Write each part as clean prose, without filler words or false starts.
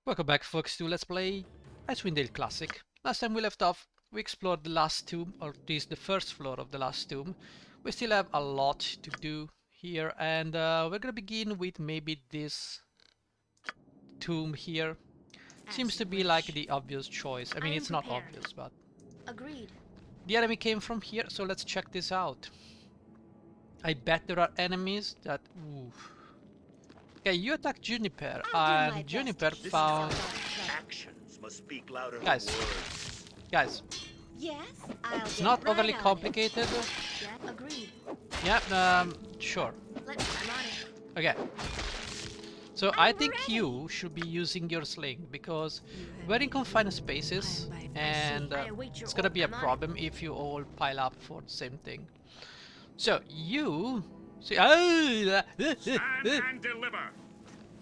Welcome back, folks, to Let's Play Icewind Dale Classic. Last time we left off, we explored the last tomb, or at least the first floor of the last tomb. We still have a lot to do here, and we're gonna begin with maybe this tomb here. Seems to be like the obvious choice. I mean, it's not obvious, but... Agreed. The enemy came from here, so let's check this out. I bet there are enemies that... Ooh. Okay, you attack Juniper, and Juniper found... Actions must speak louder Guys. than words. Guys, Yes, it's not overly complicated. Yeah, agreed. Yeah, sure. I'm on it. Okay. So I think you should be using your sling, because we're in confined spaces, and it's gonna be a problem if you all pile up for the same thing. So you... See, Stand and deliver.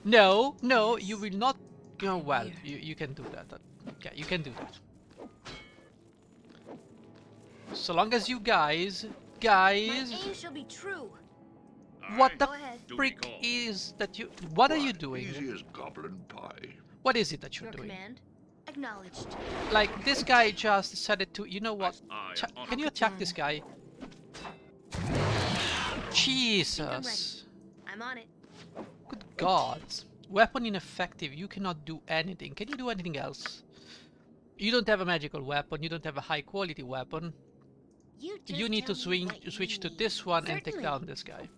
No, no, you will not go well. You can do that. Okay, you can do that. So long as you guys... My aim shall be true. What Aye. the Go ahead. freak is that you... What are you doing? Easy as goblin pie. What is it that you're Your doing? command. Acknowledged. Like, this guy just decided to... You know what? Aye, on Can you it. attack this guy? Jesus. I'm on it. Good gods. Weapon ineffective. You cannot do anything. Can you do anything else? You don't have a magical weapon. You don't have a high quality weapon. You need to switch to this one and take down this guy.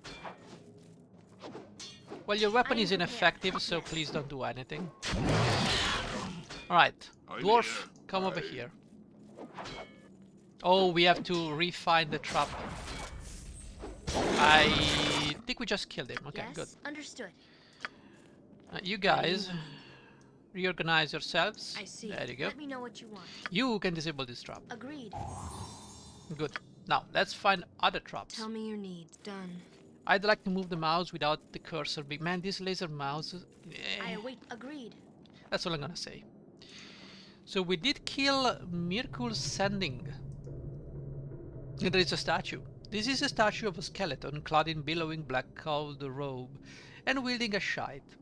Well, your weapon is ineffective, so please don't do anything. Alright. Dwarf, come over here. Oh, we have to refine the trap. I think we just killed him. Okay, yes, good. Understood. You guys, reorganize yourselves. I see. There you go. Let me know what you want. You can disable this trap. Agreed. Good. Now, let's find other traps. Tell me your needs. Done. I'd like to move the mouse without the cursor being... Man, this laser mouse... I await. Agreed. That's all I'm gonna say. So we did kill Mirkul Sending. And there is a statue. This is a statue of a skeleton clad in billowing black cowled robe and wielding a scythe.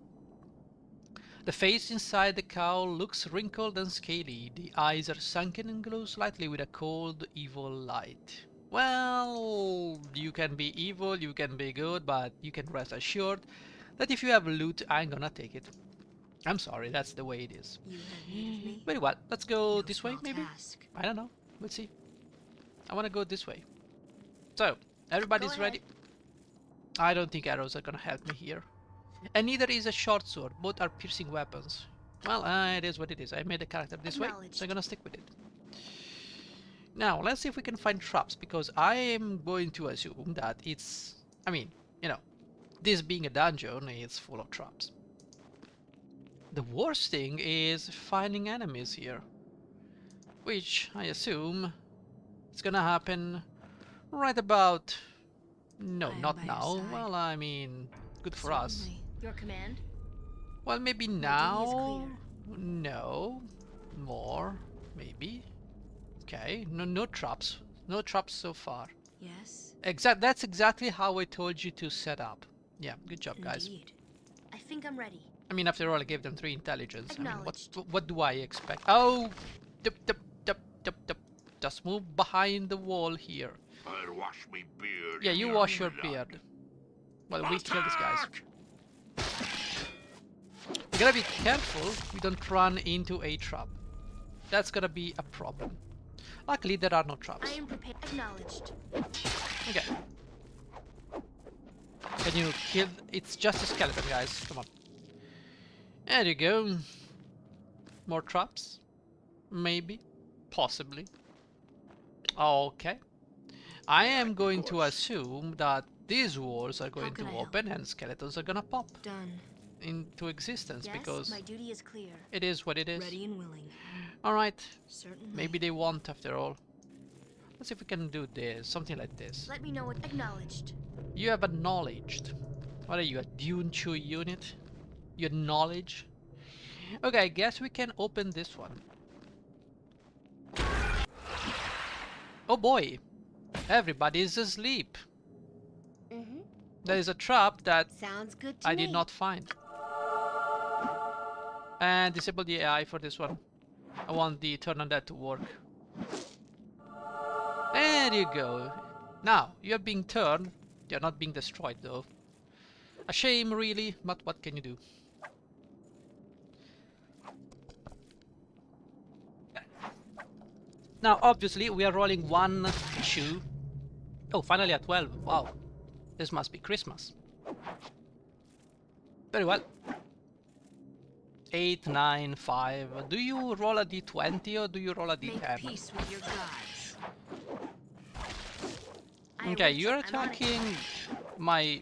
The face inside the cowl looks wrinkled and scaly. The eyes are sunken and glow slightly with a cold, evil light. Well, you can be evil, you can be good, but you can rest assured that if you have loot, I'm gonna take it. I'm sorry, that's the way it is. You have needed me. Very well, let's go No this way, small maybe? task. I don't know, we'll see. I wanna go this way. So, everybody's Go ahead. ready? I don't think arrows are gonna help me here. And neither is a short sword, both are piercing weapons. Well, it is what it is. I made the character this way, so I'm gonna stick with it. Now, let's see if we can find traps, because I am going to assume that it's... I mean, you know, this being a dungeon, it's full of traps. The worst thing is finding enemies here, which I assume is gonna happen right about... No, I am not by your now. side. Well, I mean, good for us. Certainly. Your command. Well, maybe duty is now. clear. No, more, maybe. Okay, no traps. No traps so far. Yes. That's exactly how I told you to set up. Yeah, good job, guys. Indeed. I think I'm ready. I mean, after all, I gave them 3 intelligence. I mean, Acknowledged. what do I expect? Oh, dip. Just move behind the wall here. I'll wash me beard. Yeah, you in wash your blood. beard. Well, we kill these guys. Attack! You gotta be careful we don't run into a trap. That's gonna be a problem. Luckily, there are no traps. I am prepared. Acknowledged. Okay. Can you kill... It's just a skeleton, guys. Come on. There you go. More traps? Maybe. Possibly. Okay. I am going to assume that these walls are going to can I help? open and skeletons are gonna pop Done. into existence, Yes, because my duty is clear. it is what it is. Ready and willing. Alright. Certainly. Maybe they won't after all. Let's see if we can do this. Something like this. Let me know what. Acknowledged. You have acknowledged. What are you, a Dune Chew unit? You acknowledge? Okay, I guess we can open this one. Oh boy! Everybody's asleep. There is a trap that Sounds good to I me. did not find. And disable the AI for this one. I want the turn on that to work. There you go. Now, you're being turned. You're not being destroyed though. A shame really, but what can you do? Now, obviously, we are rolling 1, 2. Oh, finally at 12. Wow. This must be Christmas. Very well. 8, 9, 5. Do you roll a d20 or do you roll a Make d10? peace with your gods. Okay, you're attacking my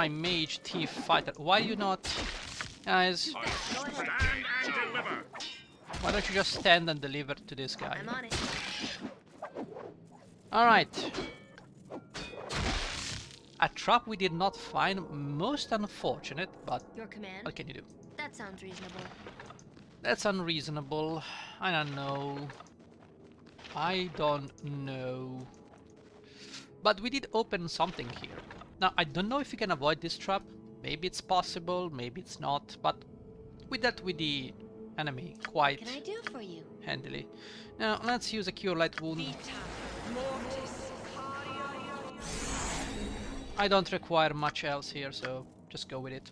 mage thief fighter. Why you not, guys? Go ahead. Stand and deliver. Why don't you just stand and deliver to this guy? I'm on it. All right. A trap we did not find. Most unfortunate, but Your command? what can you do? That sounds reasonable. That's unreasonable. I don't know. I don't know. But we did open something here. Now, I don't know if you can avoid this trap. Maybe it's possible, maybe it's not. But we dealt with the enemy quite What can I do for you? handily. Now, let's use a Cure Light Wound. I don't require much else here, so just go with it.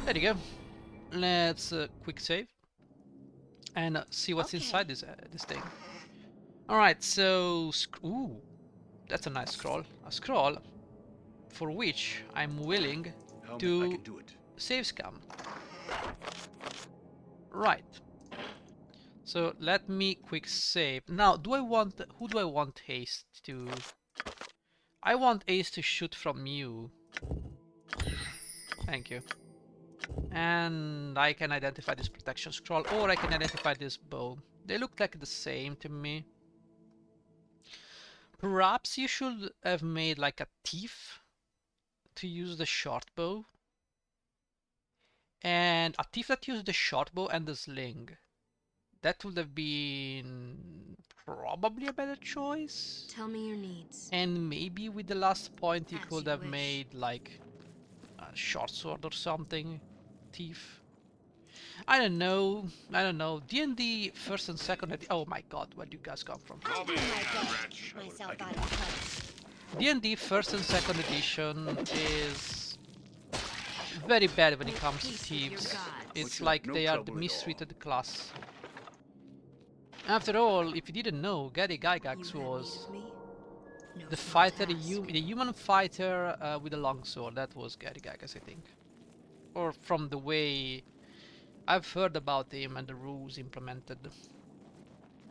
There you go. Let's quick save and see what's inside this thing. All right, so ooh, that's a nice scroll. A scroll for which I'm willing I to can do it. save scam. Right. So let me quick save. Now, who do I want haste to? I want Ace to shoot from you. Thank you. And I can identify this protection scroll, or I can identify this bow. They look like the same to me. Perhaps you should have made like a thief to use the short bow. And a thief that used the short bow and the sling. That would have been probably a better choice. Tell me your needs. And maybe with the last point you As could you have wish. made like a short sword or something. Thief. I don't know. I don't know. D&D first and second. Oh my god, where do you guys come from? I'll do my best. wretch. Myself out of place. D&D first and second edition is very bad when it comes to Peace with your thieves. gods. It's Which like no they are trouble the at all. mistreated class. After all, if you didn't know, Gary Gygax You have was needed me? No the small fighter, task. the human fighter with a longsword. That was Gary Gygax, I think. Or from the way I've heard about him and the rules implemented.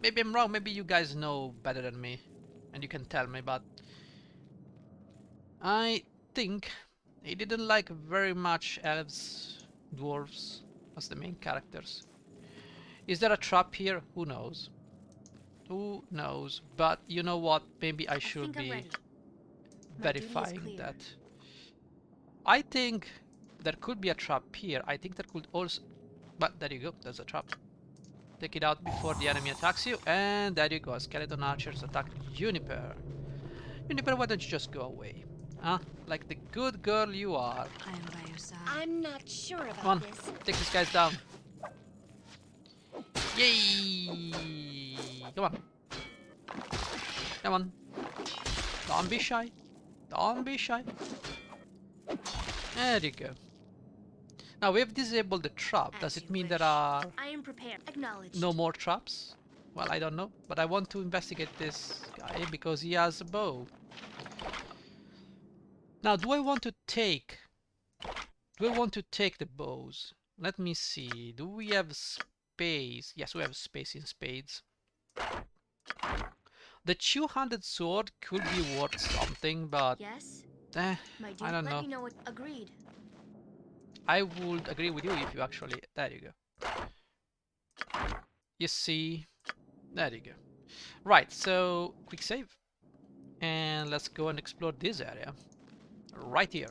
Maybe I'm wrong, maybe you guys know better than me and you can tell me, but I think he didn't like very much elves, dwarves as the main characters. Is there a trap here? Who knows? Who knows? But you know what? Maybe I should think I'm be ready. My duty is verifying clear. that. I think there could be a trap here. I think there could also... But there you go, there's a trap. Take it out before the enemy attacks you, and there you go. Skeleton archers attack Juniper. Juniper, why don't you just go away? Huh? Like the good girl you are. I am by your side. I'm not sure about Come on, this. take these guys down. Yay! Come on. Come on. Don't be shy. Don't be shy. There you go. Now we have disabled the trap. Does As it you mean wish. there are I am prepared. Acknowledged. no more traps? Well, I don't know, but I want to investigate this guy because he has a bow. Now, do I want to take the bows? Let me see. Do we have space? Yes, we have space in spades. The two-handed sword could be worth something, but Yes? eh, My duty. I don't Let know. me know what. Agreed. I would agree with you if you actually... There you go. You see? There you go. Right, so quick save. And let's go and explore this area. Right here.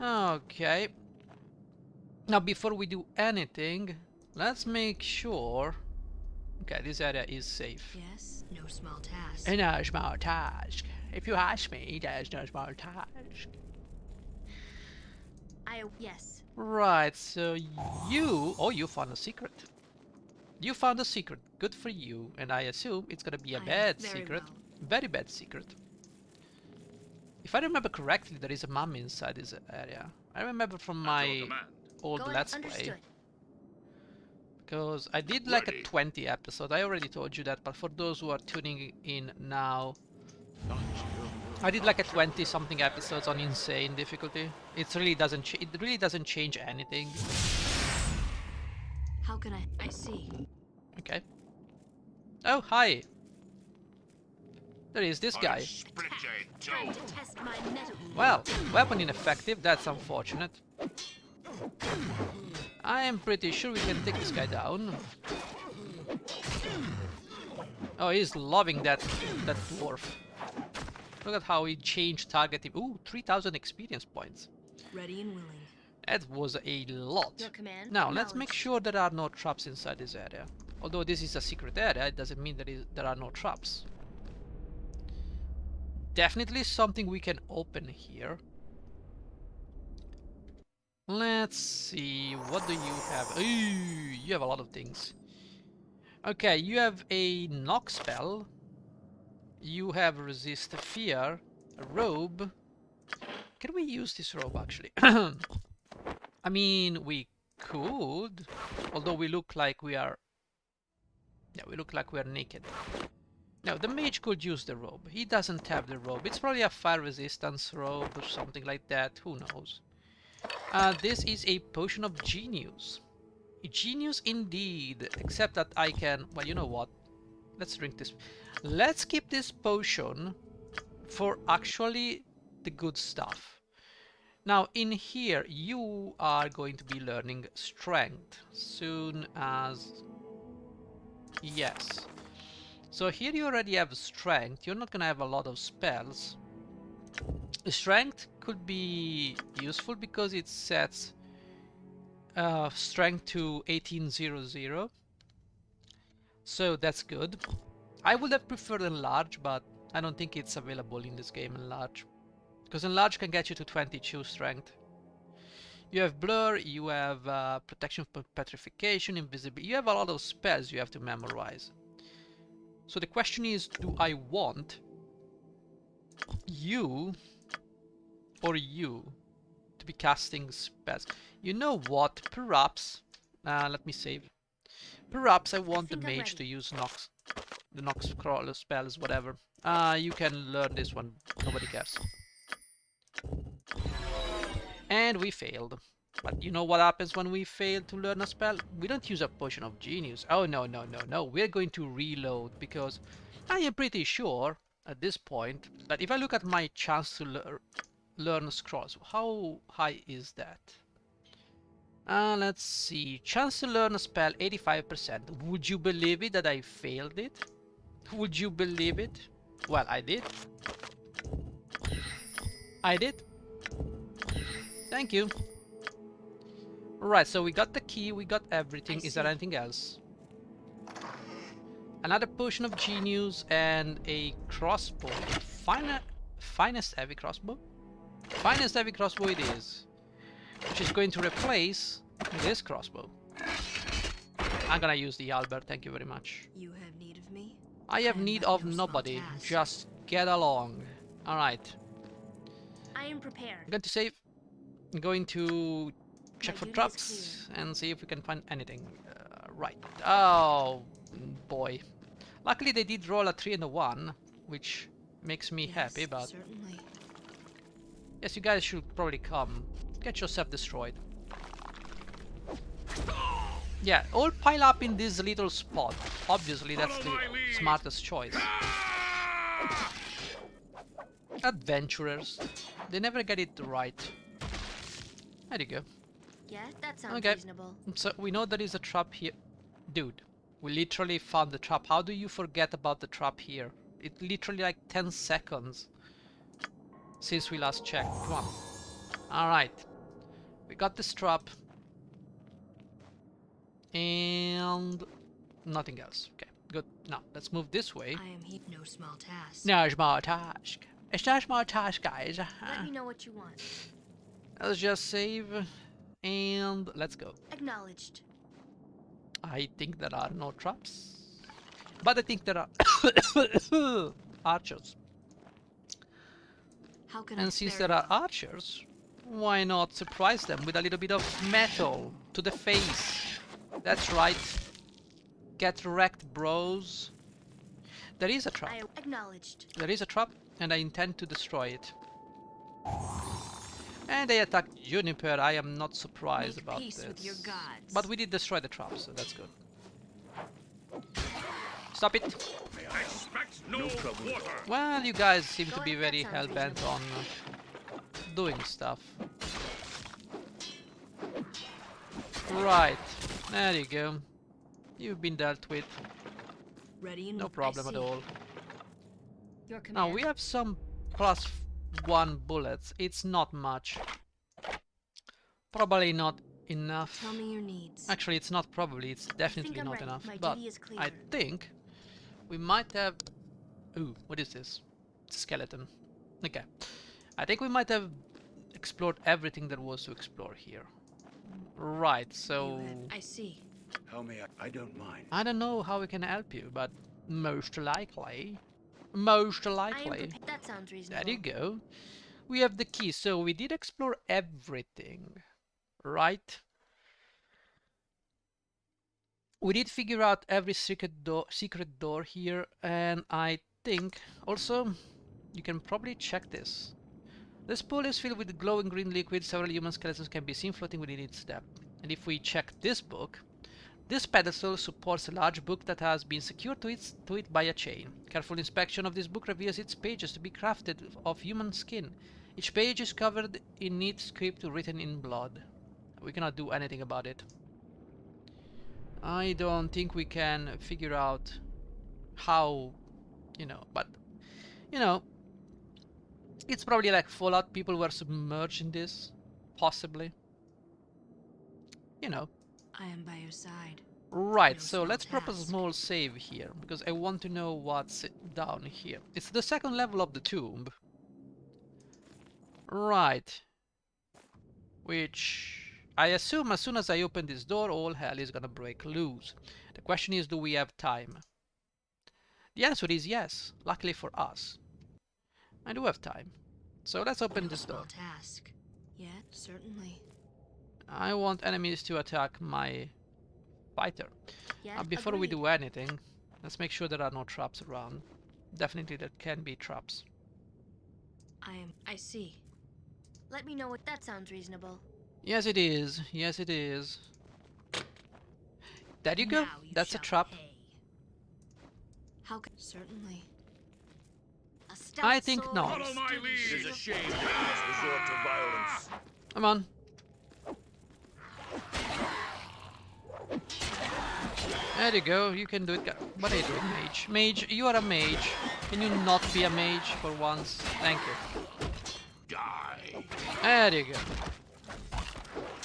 Okay. Now before we do anything, let's make sure... Okay, this area is safe. Yes? No small task. No small task. If you ask me, there's no small task. Yes. Right, so you... Oh, you found a secret. You found a secret. Good for you. And I assume it's gonna be a bad very secret. well. Very bad secret. If I remember correctly, there is a mummy inside this area. I remember from At your my command. old Go ahead. Let's Play. Understood. Because I did like a Ready. 20 episode. I already told you that, but for those who are tuning in now, I did like a 20 something episodes on insane difficulty. It really doesn't change anything. How can I see. Okay. Oh, hi. There is this I'll guy. split your Trying toe. to test my metal. Well, weapon ineffective. That's unfortunate. I am pretty sure we can take this guy down. Oh, he's loving that dwarf. Look at how he changed targeting. Ooh, 3,000 experience points. Ready and willing. That was a lot. Your command. Now, let's make acknowledged. sure there are no traps inside this area. Although this is a secret area, it doesn't mean there are no traps. Definitely something we can open here. Let's see, what do you have? Ooh, you have a lot of things. Okay, you have a knock spell. You have resist fear, a robe. Can we use this robe actually? I mean, we could, although we look like we are... Yeah, we look like we are naked. No, the mage could use the robe. He doesn't have the robe. It's probably a fire resistance robe or something like that. Who knows? This is a potion of genius. A genius indeed. Except that I can... Well, you know what? Let's drink this. Let's keep this potion for actually the good stuff. Now, in here, you are going to be learning strength soon as... Yes. So here you already have strength. You're not gonna have a lot of spells. Strength could be useful because it sets strength to 1800. So that's good. I would have preferred enlarge, but I don't think it's available in this game, enlarge. Because enlarge can get you to 22 strength. You have blur, you have protection from petrification, invisibility. You have a lot of spells you have to memorize. So the question is, do I want you or you to be casting spells? You know what? Perhaps, let me save. Perhaps I want the think I'm mage ready. to use the Nox crawler spells, whatever. You can learn this one. Nobody cares. And we failed. But you know what happens when we fail to learn a spell? We don't use a potion of genius. Oh, no, no, no, no. We're going to reload because I am pretty sure at this point that if I look at my chance to learn scrolls, how high is that? Let's see. Chance to learn a spell, 85%. Would you believe it that I failed it? Would you believe it? Well, I did. I did. Thank you. Right, so we got the key, we got everything. Is there anything else? Another potion of genius and a crossbow. Finest heavy crossbow? Finest heavy crossbow it is. Which is going to replace this crossbow. I'm gonna use the halberd, thank you very much. You have need of me? I have am need but of no small nobody. task. Just get along. Alright. I am prepared. I'm going to save. I'm going to check My for duty is traps and see if we can find anything. Right. Oh boy. Luckily they did roll a 3 and a 1, which makes me happy, but Certainly. yes, you guys should probably come. Get yourself destroyed. Yeah, all pile up in this little spot. Obviously that's the smartest choice. Adventurers. They never get it right. There you go. Yeah, that sounds Okay. reasonable. So we know there is a trap here. Dude, we literally found the trap. How do you forget about the trap here? It literally like 10 seconds since we last checked. Come on. Alright. We got this trap. And nothing else. Okay, good. Now, let's move this way. I am no small task. No small task. It's not a small task, guys. Let me know what you want. Let's just save and let's go. Acknowledged. I think there are no traps, but I think there are archers. How can And I since spare there are you? archers, why not surprise them with a little bit of metal to the face? That's right. Get wrecked, bros. There is a trap. I acknowledged. There is a trap, and I intend to destroy it. And they attacked Juniper. I am not surprised Make about peace this. with your gods. But we did destroy the trap, so that's good. Stop it! Expect no quarter. Well, you guys seem to Go be ahead, that very sounds hell-bent on doing stuff. Right, there you go. You've been dealt with. Ready and No problem at all. Your command. Now, we have some +1 bullets. It's not much. Probably not enough. Tell me your needs. Actually, it's not probably, it's definitely I'm not ready. enough. My But duty is clear. I think we might have... Ooh, what is this? It's a skeleton. Okay. I think we might have explored everything there was to explore here. Right, so... I see. How may I don't mind. I don't know how we can help you, but most likely... Most I am likely... That sounds reasonable. There you go. We have the key, so we did explore everything, right? We did figure out every secret door here, and I think also you can probably check this. This pool is filled with glowing green liquid. Several human skeletons can be seen floating within its depth. And if we check this book, this pedestal supports a large book that has been secured to it by a chain. Careful inspection of this book reveals its pages to be crafted of human skin. Each page is covered in neat script written in blood. We cannot do anything about it. I don't think we can figure out how, but, it's probably like Fallout. People were submerged in this, possibly. I am by your side. Right, No so small let's prep a task. small save here, because I want to know what's down here. It's the second level of the tomb. Right. Which I assume as soon as I open this door, all hell is gonna break loose. The question is, do we have time? The answer is yes, luckily for us. I do have time. So let's open No this small door. task. Yet, certainly. I want enemies to attack my fighter. Yet, Before we agreed. do anything, let's make sure there are no traps around. Definitely there can be traps. I see. Let me know what that sounds reasonable. Yes it is, yes it is. There you go, Now you that's a shall trap. pay. How can certainly. A I stout think sword not. and Follow my sturdy lead. It is shield. a shame that we must resort to violence. Come on. There you go, you can do it. What are you doing, mage? Mage, you are a mage. Can you not be a mage for once? Thank you. Die. There you go.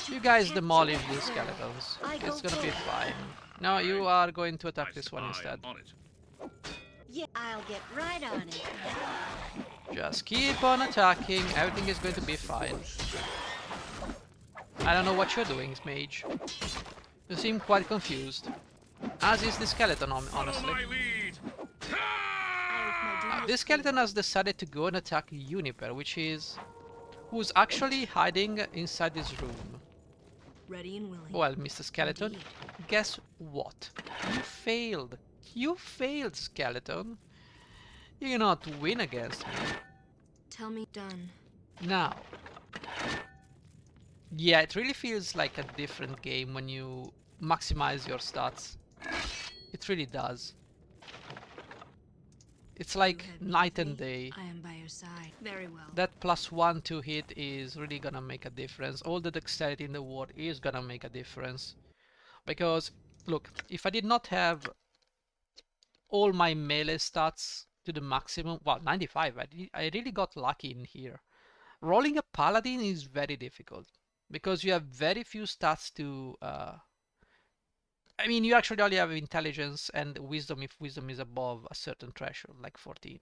You guys demolish these skeletons. I go It's gonna be first. fine. Now you are going to attack I this one spy instead. on it. Yeah, I'll get right on it. Just keep on attacking, everything is going to be fine. I don't know what you're doing, mage. You seem quite confused. As is the skeleton, honestly. Follow my lead. This skeleton has decided to go and attack Juniper, who's actually hiding inside this room. Ready and willing. Well, Mr. Skeleton, Indeed. guess what? You failed. You failed, Skeleton. You cannot win against me. Tell me done. Now. Yeah, it really feels like a different game when you maximize your stats. It really does. It's like You have night need and me. day. I am by your side. Very well. That +1 to hit is really gonna make a difference. All the dexterity in the world is gonna make a difference. Because, look, if I did not have all my melee stats to the maximum, well, 95, I really got lucky in here. Rolling a paladin is very difficult. Because you have very few stats to... I mean, you actually only have intelligence and wisdom if wisdom is above a certain threshold, like 14.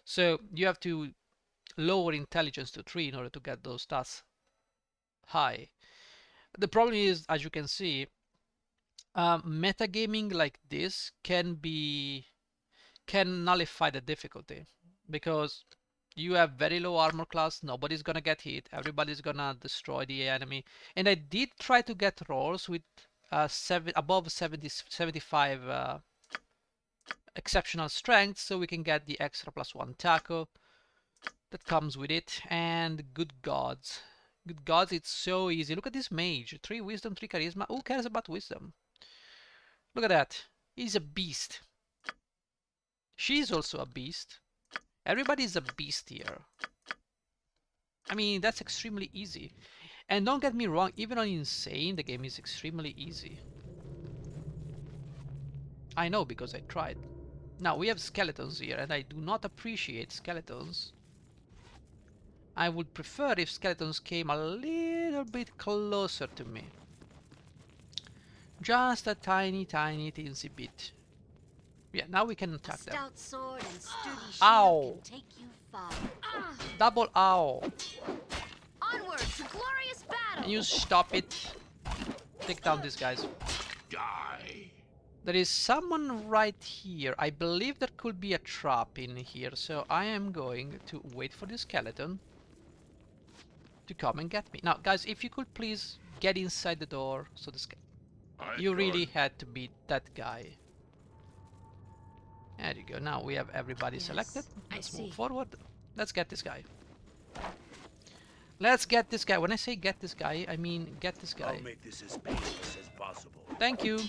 So you have to lower intelligence to 3 in order to get those stats. high. The problem is, as you can see, metagaming like this can nullify the difficulty, because you have very low armor class, nobody's gonna get hit, everybody's gonna destroy the enemy. And I did try to get rolls with above 75 exceptional strength, so we can get the extra +1 tackle that comes with it. And good gods, it's so easy. Look at this mage, 3 wisdom, 3 charisma. Who cares about wisdom? Look at that, he's a beast. She's also a beast. Everybody's a beast here. I mean, that's extremely easy. And don't get me wrong, even on Insane, the game is extremely easy. I know, because I tried. Now, we have skeletons here, and I do not appreciate skeletons. I would prefer if skeletons came a little bit closer to me. Just a tiny, tiny, teensy bit. Yeah, now we can attack them. Stout sword and sturdy shield Ow! can take you far. Double ow! Onward to glorious battle. Can you stop it? Take down these guys. Die. There is someone right here. I believe there could be a trap in here, so I am going to wait for the skeleton to come and get me. Now, guys, if you could please get inside the door, so this guy. You really had to beat that guy. There you go. Now we have everybody selected. Let's move forward. Let's get this guy. Let's get this guy. When I say get this guy, I mean get this guy. I'll make this as painless as possible. Thank you.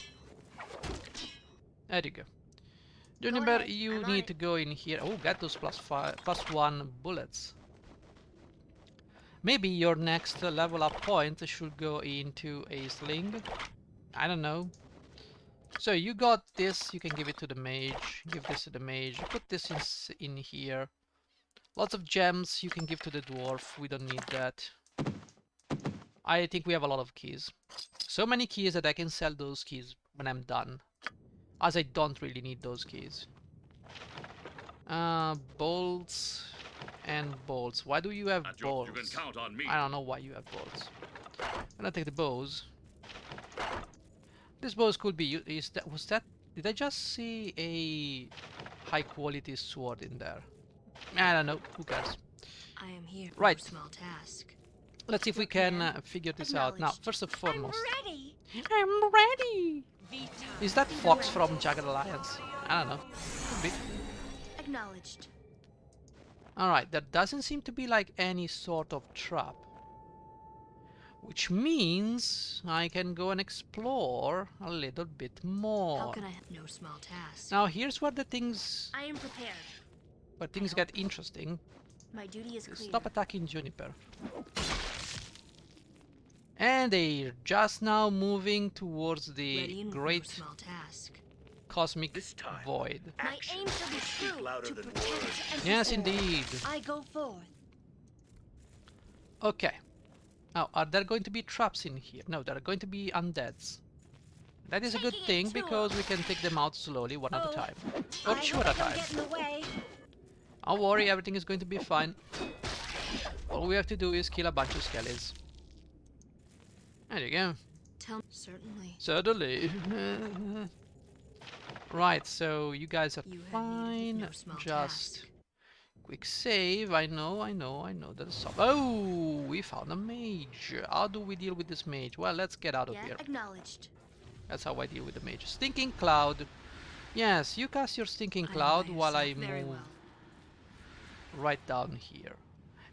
There you go. Juniper, you need to go in here. Oh, get those +1 bullets. Maybe your next level up point should go into a sling. I don't know. So you got this, you can give it to the mage, give this to the mage, put this in here. Lots of gems you can give to the dwarf, we don't need that. I think we have a lot of keys. So many keys that I can sell those keys when I'm done, as I don't really need those keys. Bolts and bolts. Why do you have bolts? You can count on me. I don't know why you have bolts. I'm gonna take the bows. This bows could be. Was that? Did I just see a high quality sword in there? I don't know. Who cares? I am here for Right. a small task. Let's see if we can figure this out. Now, first and foremost, ready. I'm ready. Is that Fox from Jagged Alliance? I don't know. Could be. Acknowledged. All right. There doesn't seem to be like any sort of trap. Which means I can go and explore a little bit more. How can I have no small task? Now here's where the things I am prepared. get interesting. My duty is clear. Stop attacking Juniper. And they're just now moving towards the Ready and great no small task. cosmic This time. void. My Action aim shall be speak true louder to than protect words. and to Yes, serve. indeed. I go forth. Okay. Now, are there going to be traps in here? No, there are going to be undeads. That is a good thing, because we can take them out slowly, one at a time. Or two at a time. Get in the way. Don't worry, everything is going to be fine. All we have to do is kill a bunch of skellies. There you go. Certainly. Certainly. Right, so you guys are You have fine. needed no small Just task. quick save. I know. There's some. Oh, we found a mage. How do we deal with this mage? Well, let's get out of Yeah, here. acknowledged. That's how I deal with the mage. Stinking cloud. Yes, you cast your stinking I know cloud my while I yourself very move well. right down here.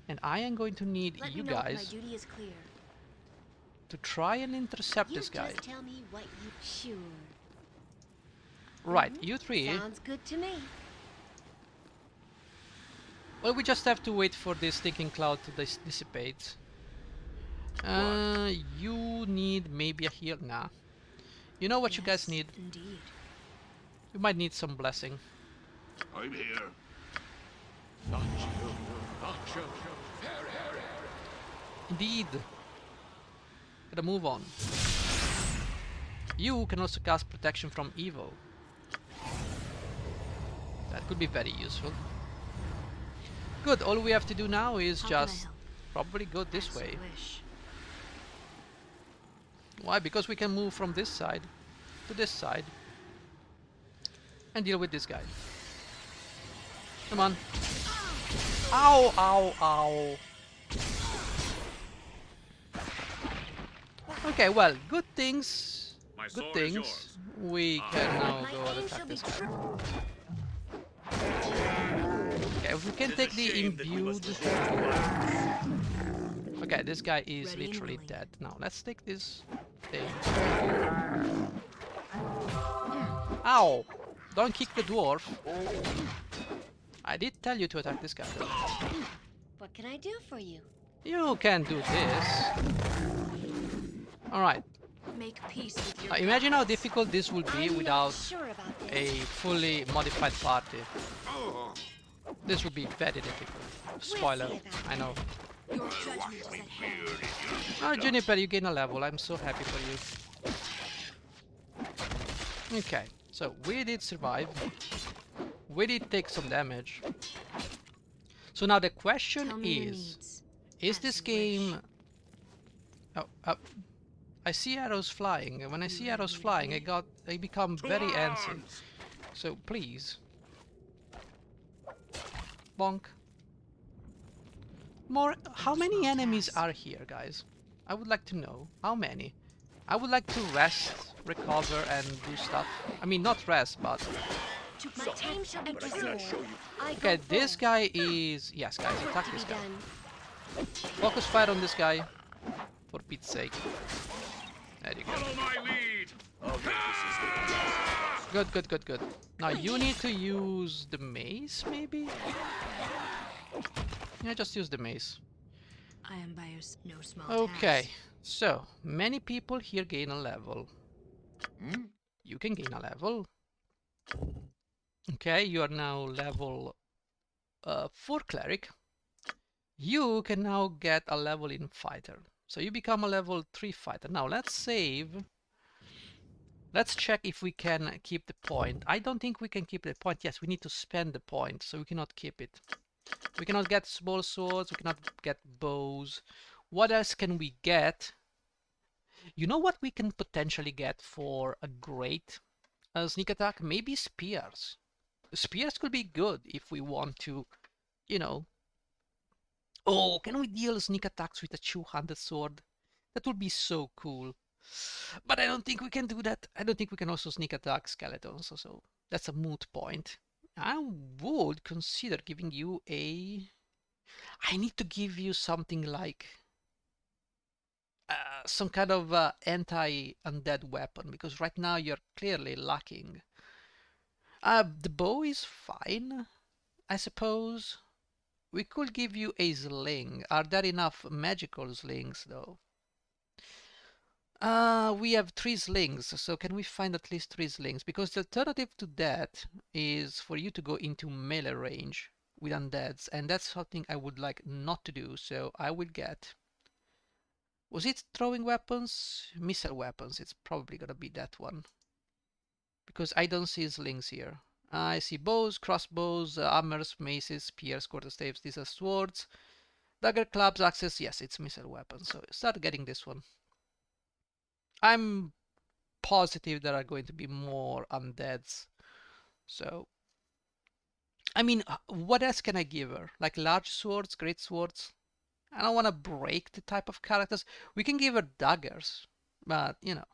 And I am going to need Let you me know if guys my duty is clear. to try and intercept You this guy. just tell me what you sure. Right, you three. Sounds good to me. Well, we just have to wait for this stinking cloud to dissipate. You need maybe a heal. Nah. You know what you guys Yes, need? Indeed. You might need some blessing. I'm here. Not you. Not you. Indeed. Gotta move on. You can also cast protection from evil. That could be very useful. Good, all we have to do now is How can I just help? probably go this As you way. wish. Why? Because we can move from this side to this side and deal with this guy. Come on. Ow, ow, ow. Okay, well, good things. My Good sword is things. yours. We can now My go and aim attack shall be this guy. triple. Okay, if we can It is take a the shame that we must imbued. resort to violence. Okay, this guy is Ready and literally willing. dead. Now let's take this thing. Ow! Don't kick the dwarf. I did tell you to attack this guy. What can I do for you? You can do this. Alright. Make peace with your Now imagine how gods. difficult this would be I'm without not sure about a this. fully modified party. This would be very difficult. Spoiler, see about I know. Your judgment is at hand. Oh, Juniper, you gain a level. I'm so happy for you. Okay, so we did survive. We did take some damage. So now the question Tell me your is needs. this as you wish. game... Oh, I see arrows flying, and when I see arrows flying, I become very antsy. So please. Bonk. More. How many Small enemies task. are here, guys? I would like to know. How many? I would like to rest, recover, and do stuff. I mean, not rest, but... My aim shall be But I cannot show precision. you. I Okay, go this forth. guy is... Yes, guys, Work attack to this be guy. done. Focus fire on this guy. For Pete's sake. There you go. Follow my lead. I'll make this as easy as possible. Good, good, good, good. Now you need to use the mace, maybe? Yeah, just use the mace. I am by your no small Okay, task. so many people here gain a level. You can gain a level. Okay, you are now level 4 cleric. You can now get a level in fighter. So you become a level 3 fighter. Now let's save. Let's check if we can keep the point. I don't think we can keep the point. Yes, we need to spend the point, so we cannot keep it. We cannot get small swords, we cannot get bows. What else can we get? You know what we can potentially get for a great sneak attack? Maybe spears. Spears could be good if we want to, you know. Oh, can we deal sneak attacks with a two-handed sword? That would be so cool. But I don't think we can do that. I don't think we can also sneak attack skeletons, so that's a moot point. I would consider giving you a... I need to give you something like some kind of anti-undead weapon, because right now you're clearly lacking. The bow is fine, I suppose. We could give you a sling. Are there enough magical slings, though? We have 3 slings, so can we find at least 3 slings? Because the alternative to that is for you to go into melee range with undeads, and that's something I would like not to do, so I will get... Was it throwing weapons? Missile weapons, it's probably gonna be that one. Because I don't see slings here. I see bows, crossbows, hammers, maces, spears, quarterstaves, these are swords. Dagger, clubs, axes, yes, it's missile weapons, so start getting this one. I'm positive there are going to be more undeads. So, I mean, what else can I give her? Like large swords, great swords? I don't want to break the type of characters. We can give her daggers, but, you know,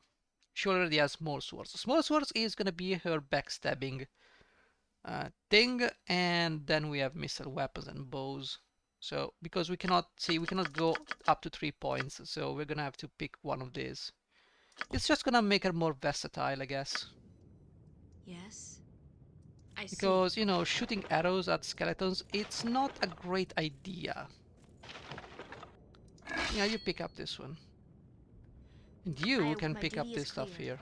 she already has small swords. Small swords is going to be her backstabbing thing, and then we have missile weapons and bows. So, because we cannot go up to 3 points, so we're going to have to pick one of these. It's just gonna make her more versatile, I guess. Yes. I see. Because, you know, shooting arrows at skeletons, it's not a great idea. Yeah, you pick up this one. And you can my pick up duty is this stuff clear. here.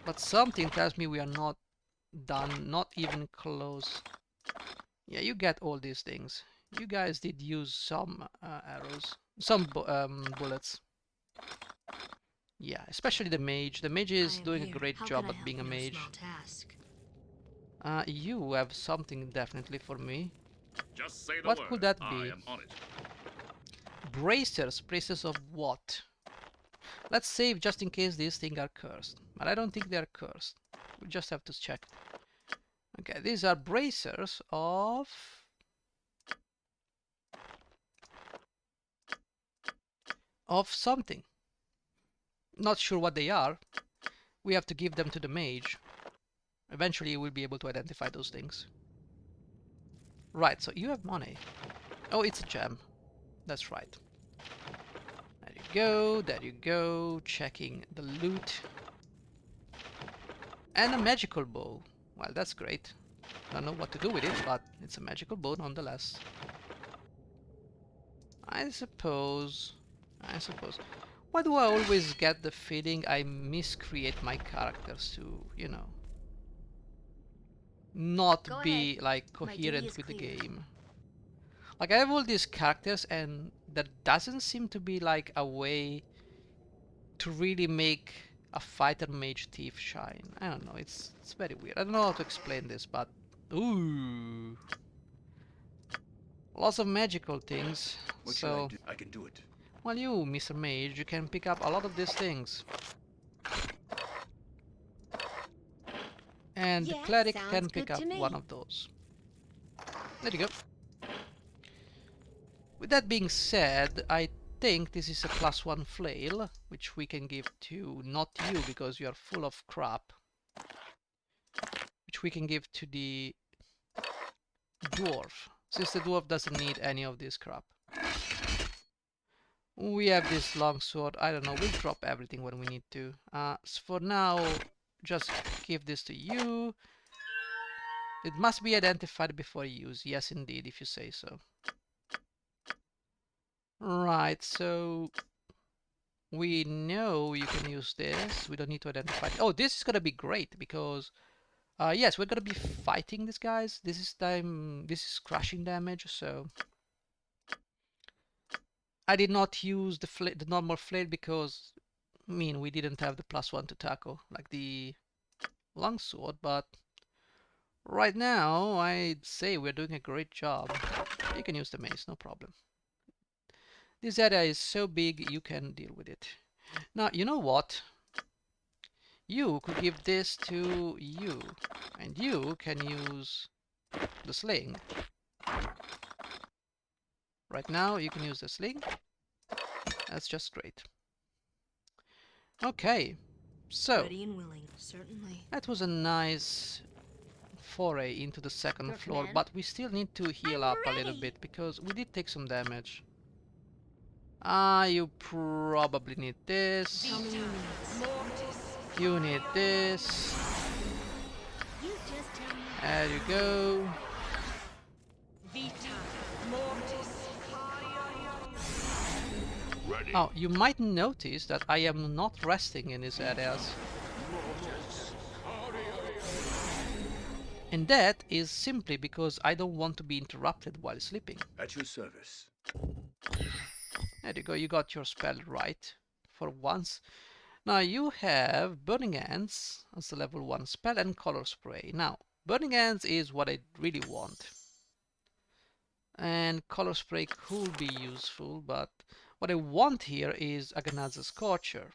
But something tells me we are not done, not even close. Yeah, you get all these things. You guys did use some arrows, some bullets. Yeah, especially the mage. The mage is doing a great job at being a mage. You have something definitely for me. Just say the What word. could that I be? am on it. Bracers. Bracers of what? Let's save just in case these things are cursed. But I don't think they're cursed. We just have to check. Okay, these are bracers of something. Not sure what they are. We have to give them to the mage. Eventually we'll be able to identify those things. Right, so you have money. Oh, it's a gem. That's right. There you go, there you go. Checking the loot. And a magical bow. Well, that's great. Don't know what to do with it, but it's a magical bow nonetheless. I suppose. Why do I always get the feeling I miscreate my characters to, you know, not Go be ahead. like My duty coherent is with the clear. game? Like I have all these characters and there doesn't seem to be like a way to really make a fighter mage thief shine. I don't know, it's very weird. I don't know how to explain this, but ooh. Lots of magical things. What should I So do? I can do it. well, you, Mr. Mage, you can pick up a lot of these things. And the Yeah, cleric sounds can pick good to up me. one of those. There you go. With that being said, I think this is a +1 flail, which we can give to, not you, because you are full of crap. Which we can give to the dwarf, since the dwarf doesn't need any of this crap. We have this longsword. I don't know, we'll drop everything when we need to. So for now, just give this to you. It must be identified before use. Yes, indeed, if you say so. Right, so we know you can use this. We don't need to identify it. Oh, this is gonna be great because yes, we're gonna be fighting these guys. This is crushing damage, so I did not use the normal flail because I mean we didn't have the +1 to tackle like the longsword, but right now I'd say we're doing a great job. You can use the mace, no problem. This area is so big you can deal with it. Now, you know what? You could give this to you, and you can use the sling. Right now, you can use the sling. That's just great. Okay, so Ready and willing, certainly. that was a nice foray into the second Your floor, command? but we still need to heal I'm up a little ready. bit because we did take some damage. You probably need this. You need this. You just tell me. There you go. Ready. Oh, you might notice that I am not resting in these areas. And that is simply because I don't want to be interrupted while sleeping. At your service. There you go, you got your spell right for once. Now you have Burning Hands as a level 1 spell and Color Spray. Now, Burning Hands is what I really want. And Color Spray could be useful, but what I want here is Aganaz's Scorcher.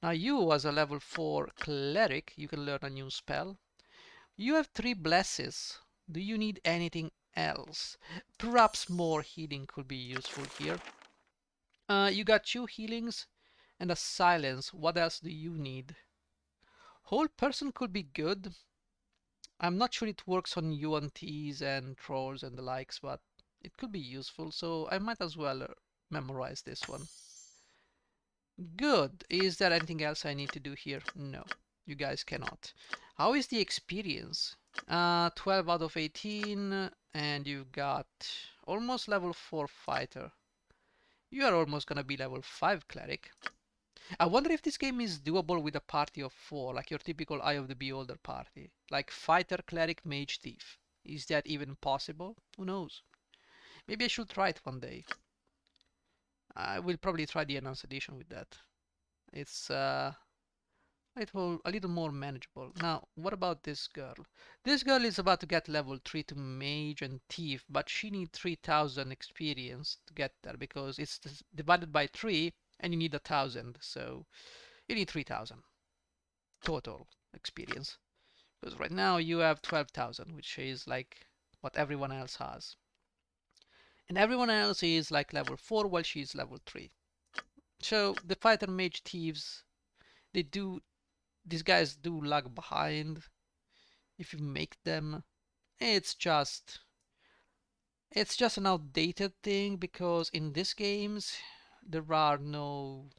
Now you, as a level 4 Cleric, you can learn a new spell. You have 3 Blesses. Do you need anything else? Perhaps more healing could be useful here. You got 2 healings and a silence. What else do you need? Whole person could be good. I'm not sure it works on UNTs and trolls and the likes, but it could be useful, so I might as well memorize this one. Good. Is there anything else I need to do here? No, you guys cannot. How is the experience? 12 out of 18, and you've got almost level 4 fighter. You are almost gonna be level 5 cleric. I wonder if this game is doable with a party of 4, like your typical Eye of the Beholder party. Like fighter, cleric, mage, thief. Is that even possible? Who knows? Maybe I should try it one day. I will probably try the enhanced edition with that. It's a little more manageable. Now, what about this girl? This girl is about to get level 3 to mage and thief, but she needs 3000 experience to get there because it's divided by 3 and you need 1,000, so you need 3,000 total experience. Because right now you have 12,000, which is like what everyone else has. And everyone else is like level 4 while she's level 3. So the fighter mage thieves, these guys do lag behind if you make them. It's just an outdated thing because in these games there are no,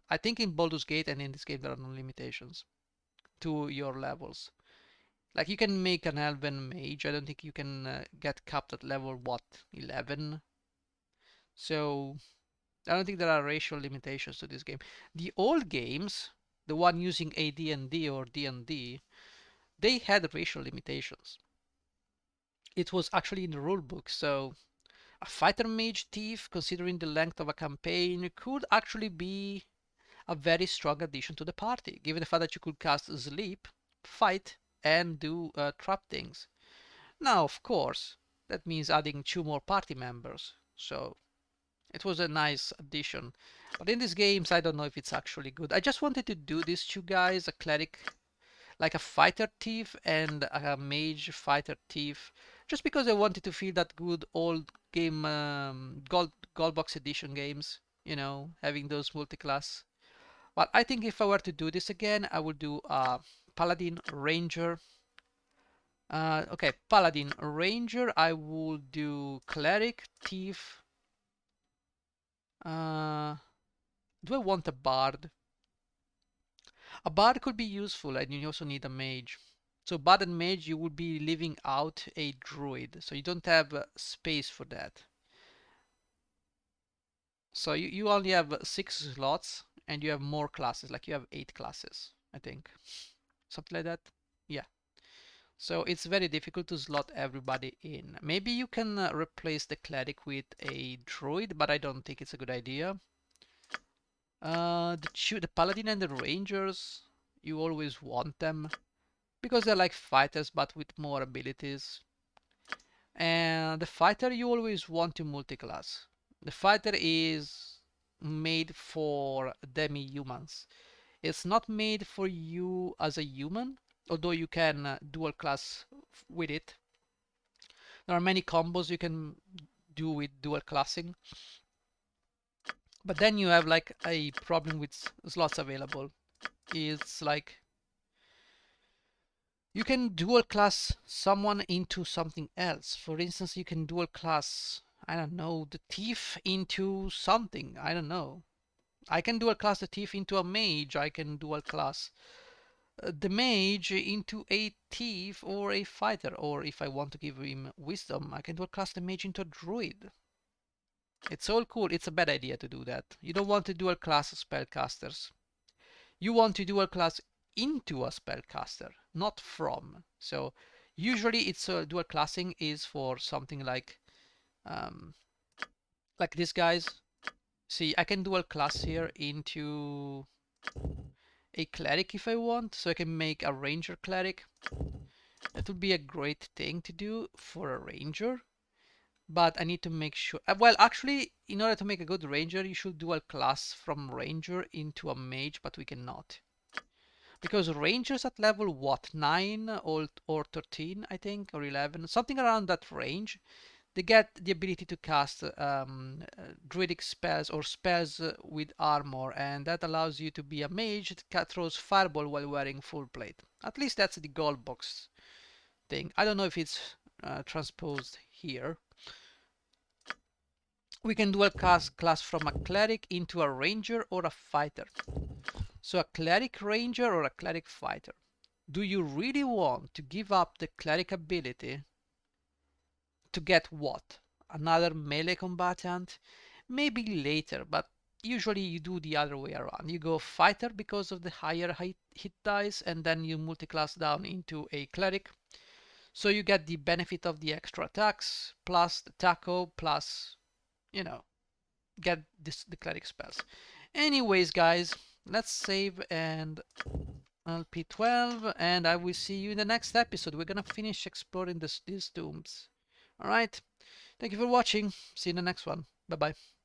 I think in Baldur's Gate and in this game there are no limitations to your levels. Like you can make an elven mage. I don't think you can get capped at level what, 11. So I don't think there are racial limitations to this game. The old games, the one using AD&D or D&D, they had racial limitations. It was actually in the rulebook, so a fighter mage thief, considering the length of a campaign, could actually be a very strong addition to the party, given the fact that you could cast sleep, fight, and do trap things. Now, of course, that means adding 2 more party members, so it was a nice addition. But in these games, I don't know if it's actually good. I just wanted to do these 2 guys, a cleric, like a fighter thief and a mage fighter thief, just because I wanted to feel that good old game, gold box edition games, having those multi-class. But I think if I were to do this again, I would do paladin ranger. Okay, paladin ranger. I will do cleric thief. Do I want a bard? A bard could be useful, and you also need a mage. So bard and mage, you would be leaving out a druid, so you don't have space for that. So you only have 6 slots, and you have more classes, like you have 8 classes, I think. Something like that. Yeah. So it's very difficult to slot everybody in. Maybe you can replace the cleric with a druid, but I don't think it's a good idea. The paladin and the rangers, you always want them because they're like fighters but with more abilities. And the fighter, you always want to multi-class. The fighter is made for demi-humans. It's not made for you as a human, although you can dual class with it. There are many combos you can do with dual classing. But then you have like a problem with slots available. It's like you can dual class someone into something else. For instance, you can dual class, I don't know, the thief into something. I don't know. I can dual class the thief into a mage. I can dual class the mage into a thief or a fighter. Or if I want to give him wisdom, I can dual class the mage into a druid. It's all cool. It's a bad idea to do that. You don't want to dual class spellcasters. You want to dual class into a spellcaster, not from. So usually it's dual classing is for something like these guys. See, I can dual class here into a cleric if I want, so I can make a ranger cleric. That would be a great thing to do for a ranger, but I need to make sure. Well, actually, in order to make a good ranger, you should dual class from ranger into a mage, but we cannot. Because rangers at level what, 9 or 13 I think, or 11, something around that range, they get the ability to cast druidic spells or spells with armor, and that allows you to be a mage that throws fireball while wearing full plate. At least that's the gold box thing. I don't know if it's transposed here. We can dual class from a cleric into a ranger or a fighter. So a cleric ranger or a cleric fighter. Do you really want to give up the cleric ability to get what? Another melee combatant? Maybe later, but usually you do the other way around. You go fighter because of the higher hit dice, and then you multi-class down into a cleric. So you get the benefit of the extra attacks, plus the taco, plus, get the cleric spells. Anyways, guys, let's save and LP12, and I will see you in the next episode. We're gonna finish exploring these tombs. Alright, thank you for watching. See you in the next one. Bye bye.